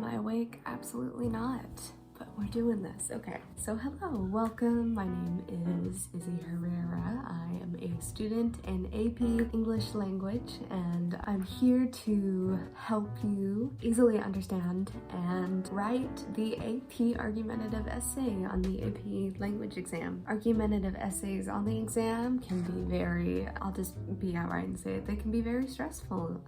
Am I awake? Absolutely not. But we're doing this. Okay, so hello, welcome. My name is Izzy Herrera. I am a student in AP English Language, and I'm here to help you easily understand and write the AP Argumentative essay on the AP Language exam. Argumentative essays on the exam can be very, I'll just be outright and say it, they can be very stressful.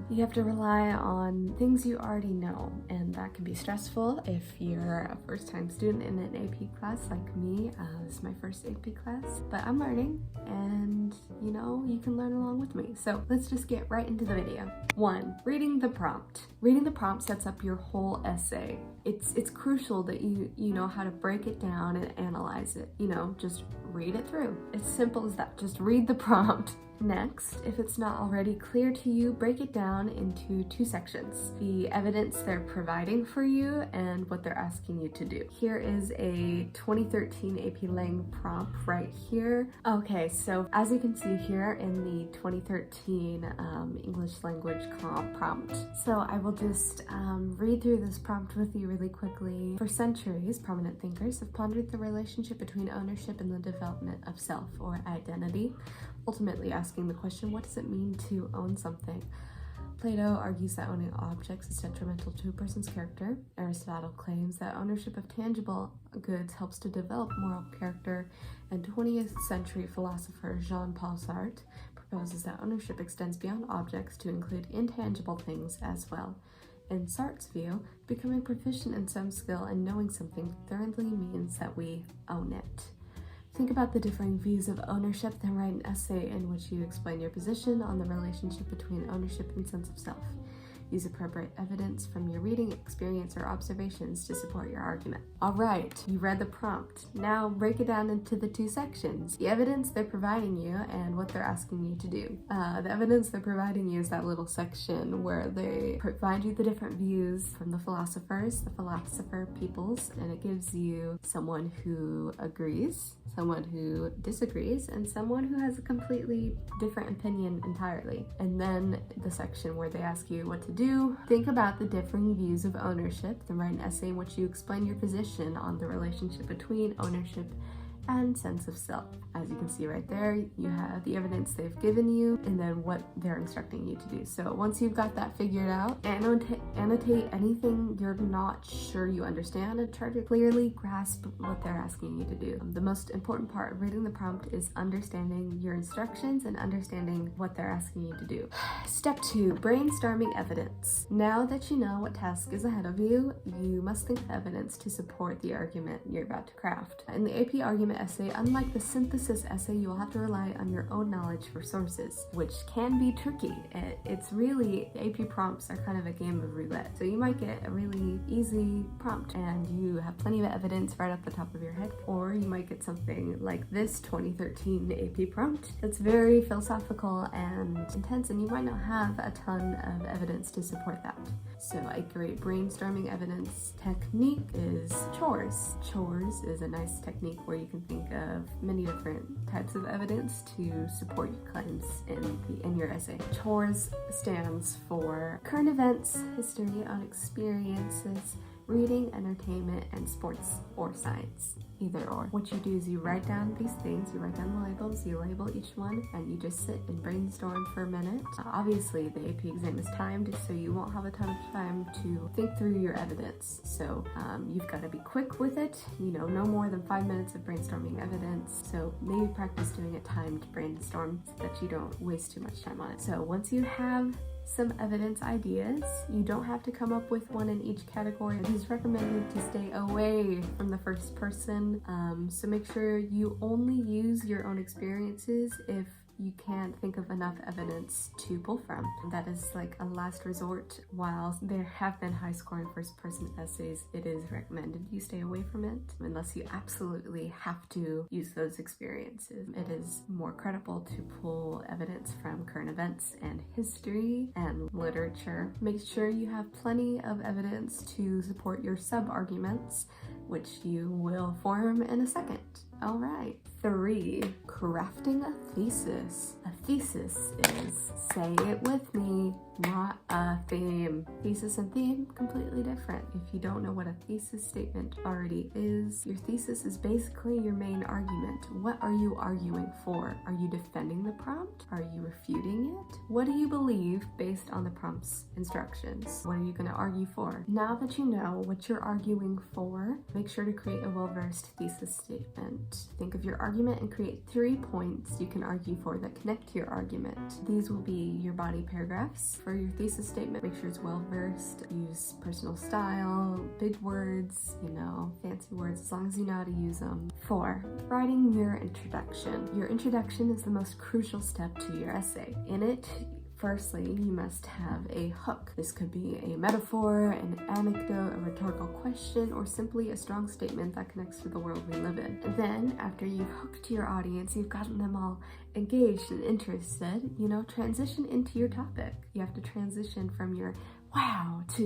You have to rely on things you already know, and that can be stressful if you're a first-time student in an AP class like me. This is my first AP class, but I'm learning, and you know, you can learn along with me. So let's just get right into the video. 1. Reading the prompt. Reading the prompt sets up your whole essay. It's crucial that you know how to break it down and analyze it. You know, just read it through. It's simple as that. Just read the prompt. Next, if it's not already clear to you, break it down into 2 sections. The evidence they're providing for you and what they're asking you to do. Here is a 2013 AP Lang prompt right here. Okay, so as you can see here in the 2013 English language prompt. So I will just read through this prompt with you really quickly. For centuries, prominent thinkers have pondered the relationship between ownership and the development of self or identity, ultimately asking the question, what does it mean to own something? Plato argues that owning objects is detrimental to a person's character. Aristotle claims that ownership of tangible goods helps to develop moral character, and 20th century philosopher Jean-Paul Sartre proposes that ownership extends beyond objects to include intangible things as well. In Sartre's view, becoming proficient in some skill and knowing something thoroughly means that we own it. Think about the differing views of ownership, then write an essay in which you explain your position on the relationship between ownership and sense of self. Use appropriate evidence from your reading experience or observations to support your argument. All right, you read the prompt. Now break it down into the 2 sections. The evidence they're providing you and what they're asking you to do. The evidence they're providing you is that little section where they provide you the different views from the philosophers, the philosopher peoples, and it gives you someone who agrees, someone who disagrees, and someone who has a completely different opinion entirely. And then the section where they ask you what to do. Think about the differing views of ownership, then write an essay in which you explain your position on the relationship between ownership and sense of self. As you can see right there, you have the evidence they've given you and then what they're instructing you to do. So once you've got that figured out, annotate anything you're not sure you understand and try to clearly grasp what they're asking you to do. The most important part of reading the prompt is understanding your instructions and understanding what they're asking you to do. Step 2, brainstorming evidence. Now that you know what task is ahead of you, you must think of evidence to support the argument you're about to craft. In the AP argument essay, unlike the synthesis essay, you will have to rely on your own knowledge for sources, which can be tricky. It's really, AP prompts are kind of a game of roulette. So you might get a really easy prompt and you have plenty of evidence right off the top of your head, or you might get something like this 2013 AP prompt that's very philosophical and intense, and you might not have a ton of evidence to support that. So a great brainstorming evidence technique is chores. Chores is a nice technique where you can think of many different types of evidence to support your claims in your essay. Chores stands for current events, history, own experiences, reading, entertainment, and sports or science. Either or. What you do is you write down these things, you write down the labels, you label each one, and you just sit and brainstorm for a minute. Obviously, the AP exam is timed, so you won't have a ton of time to think through your evidence. So you've got to be quick with it, you know, no more than 5 minutes of brainstorming evidence. So maybe practice doing a timed brainstorm so that you don't waste too much time on it. So once you have some evidence ideas, you don't have to come up with one in each category. It is recommended to stay away from the first person, so make sure you only use your own experiences if you can't think of enough evidence to pull from. That is like a last resort. While there have been high-scoring first-person essays, it is recommended you stay away from it unless you absolutely have to use those experiences. It is more credible to pull evidence from current events and history and literature. Make sure you have plenty of evidence to support your sub-arguments, which you will form in a second. All right. 3, crafting a thesis. A thesis is, say it with me, not a theme. Thesis and theme, completely different. If you don't know what a thesis statement already is, your thesis is basically your main argument. What are you arguing for? Are you defending the prompt? Are you refuting it? What do you believe based on the prompt's instructions? What are you going to argue for? Now that you know what you're arguing for, make sure to create a well-versed thesis statement. Think of your argument and create 3 points you can argue for that connect to your argument. These will be your body paragraphs. For your thesis statement, make sure it's well-versed. Use personal style, big words, fancy words, as long as you know how to use them. 4, writing your introduction. Your introduction is the most crucial step to your essay. In it, firstly, you must have a hook. This could be a metaphor, an anecdote, a rhetorical question, or simply a strong statement that connects to the world we live in. And then, after you've hooked your audience, you've gotten them all engaged and interested, transition into your topic. You have to transition from your wow to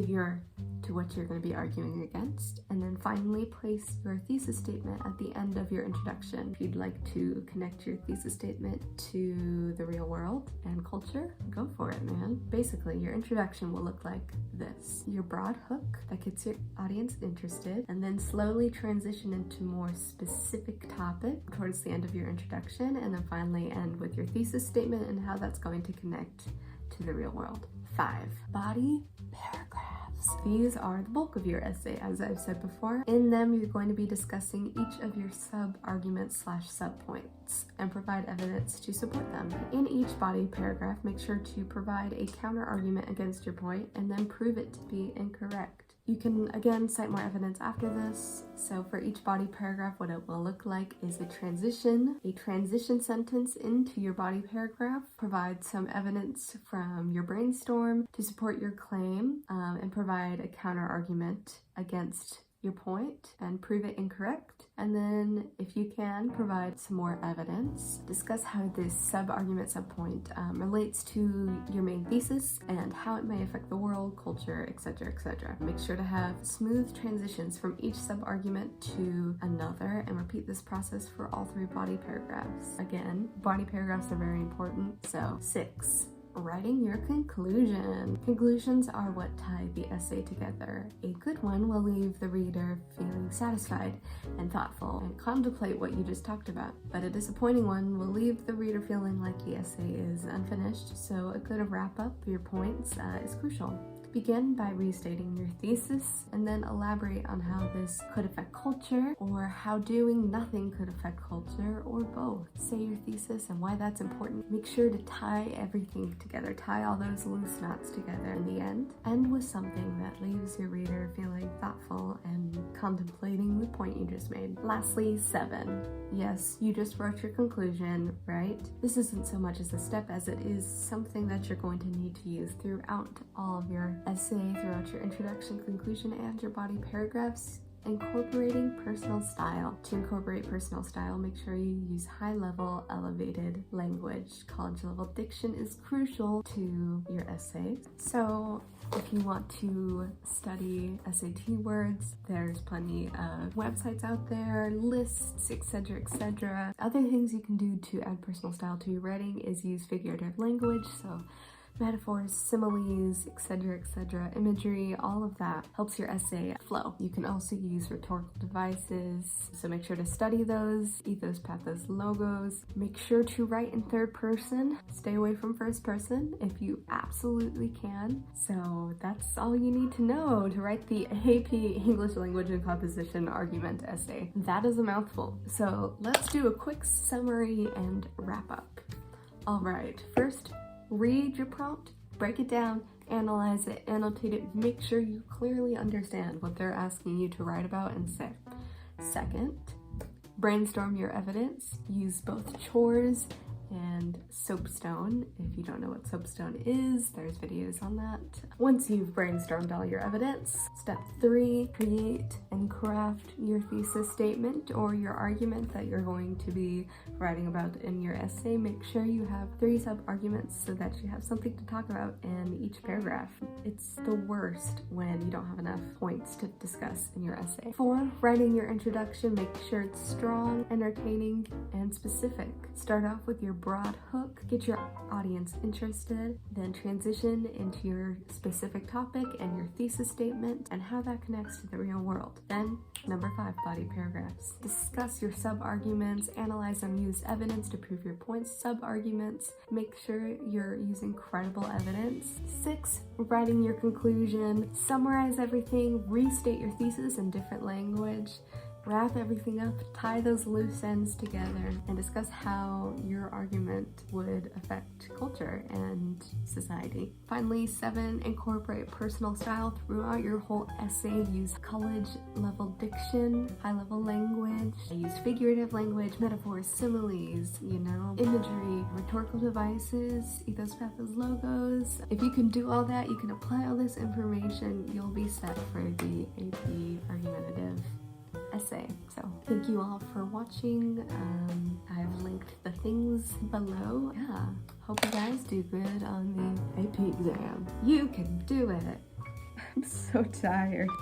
what you're going to be arguing against, and then finally place your thesis statement at the end of your introduction. If you'd like to connect your thesis statement to the real world and culture, go for it, man. Basically, your introduction will look like this: your broad hook that gets your audience interested, and then slowly transition into more specific topic towards the end of your introduction, and then finally end with your thesis statement and how that's going to connect to the real world. 5, body paragraphs. These are the bulk of your essay, as I've said before. In them, you're going to be discussing each of your sub-arguments/sub-points and provide evidence to support them. In each body paragraph, make sure to provide a counter-argument against your point and then prove it to be incorrect. You can, again, cite more evidence after this. So for each body paragraph, what it will look like is a transition sentence into your body paragraph. Provide some evidence from your brainstorm to support your claim, and provide a counter argument against your point and prove it incorrect. And then, if you can, provide some more evidence. Discuss how this sub-argument, sub-point relates to your main thesis and how it may affect the world, culture, etc., etc. Make sure to have smooth transitions from each sub-argument to another and repeat this process for all 3 body paragraphs. Again, body paragraphs are very important. So 6, writing your conclusion. Conclusions are what tie the essay together. A good one will leave the reader feeling satisfied and thoughtful and contemplate what you just talked about. But a disappointing one will leave the reader feeling like the essay is unfinished, so a good wrap-up of your points is crucial. Begin by restating your thesis and then elaborate on how this could affect culture or how doing nothing could affect culture, or both. Say your thesis and why that's important. Make sure to tie everything together, tie all those loose knots together in the end. End with something that leaves your reader feeling thoughtful and contemplating the point you just made. Lastly, 7. Yes, you just wrote your conclusion, right? This isn't so much as a step as it is something that you're going to need to use throughout all of your essay, throughout your introduction, conclusion, and your body paragraphs. Incorporating personal style. To incorporate personal style, make sure you use high-level, elevated language. College-level diction is crucial to your essay. So if you want to study SAT words, there's plenty of websites out there, lists, etc., etc. Other things you can do to add personal style to your writing is use figurative language, so metaphors, similes, etc., etc., imagery, all of that helps your essay flow. You can also use rhetorical devices, so make sure to study those, ethos, pathos, logos. Make sure to write in third person. Stay away from first person if you absolutely can. So that's all you need to know to write the AP English Language and Composition argument essay. That is a mouthful. So let's do a quick summary and wrap up. All right, first, read your prompt, break it down, analyze it, annotate it, make sure you clearly understand what they're asking you to write about and say. Second, brainstorm your evidence. Use both chores and soapstone. If you don't know what soapstone is, there's videos on that. Once you've brainstormed all your evidence, step 3, create and craft your thesis statement or your argument that you're going to be writing about in your essay. Make sure you have 3 sub-arguments so that you have something to talk about in each paragraph. It's the worst when you don't have enough points to discuss in your essay. 4, writing your introduction. Make sure it's strong, entertaining, and specific. Start off with your broad hook, get your audience interested, then transition into your specific topic and your thesis statement and how that connects to the real world. Then, number 5, body paragraphs. Discuss your sub-arguments, analyze and use evidence to prove your points. Sub-arguments, make sure you're using credible evidence. 6, writing your conclusion. Summarize everything, restate your thesis in different language, wrap everything up, tie those loose ends together, and discuss how your argument would affect culture and society. Finally, 7, incorporate personal style throughout your whole essay. Use college-level diction, high-level language, use figurative language, metaphors, similes, imagery, rhetorical devices, ethos, pathos, logos. If you can do all that, you can apply all this information, you'll be set for the AP Argumentative essay. So thank you all for watching. I've linked the things below. Yeah, hope you guys do good on the AP exam. You can do it. I'm so tired.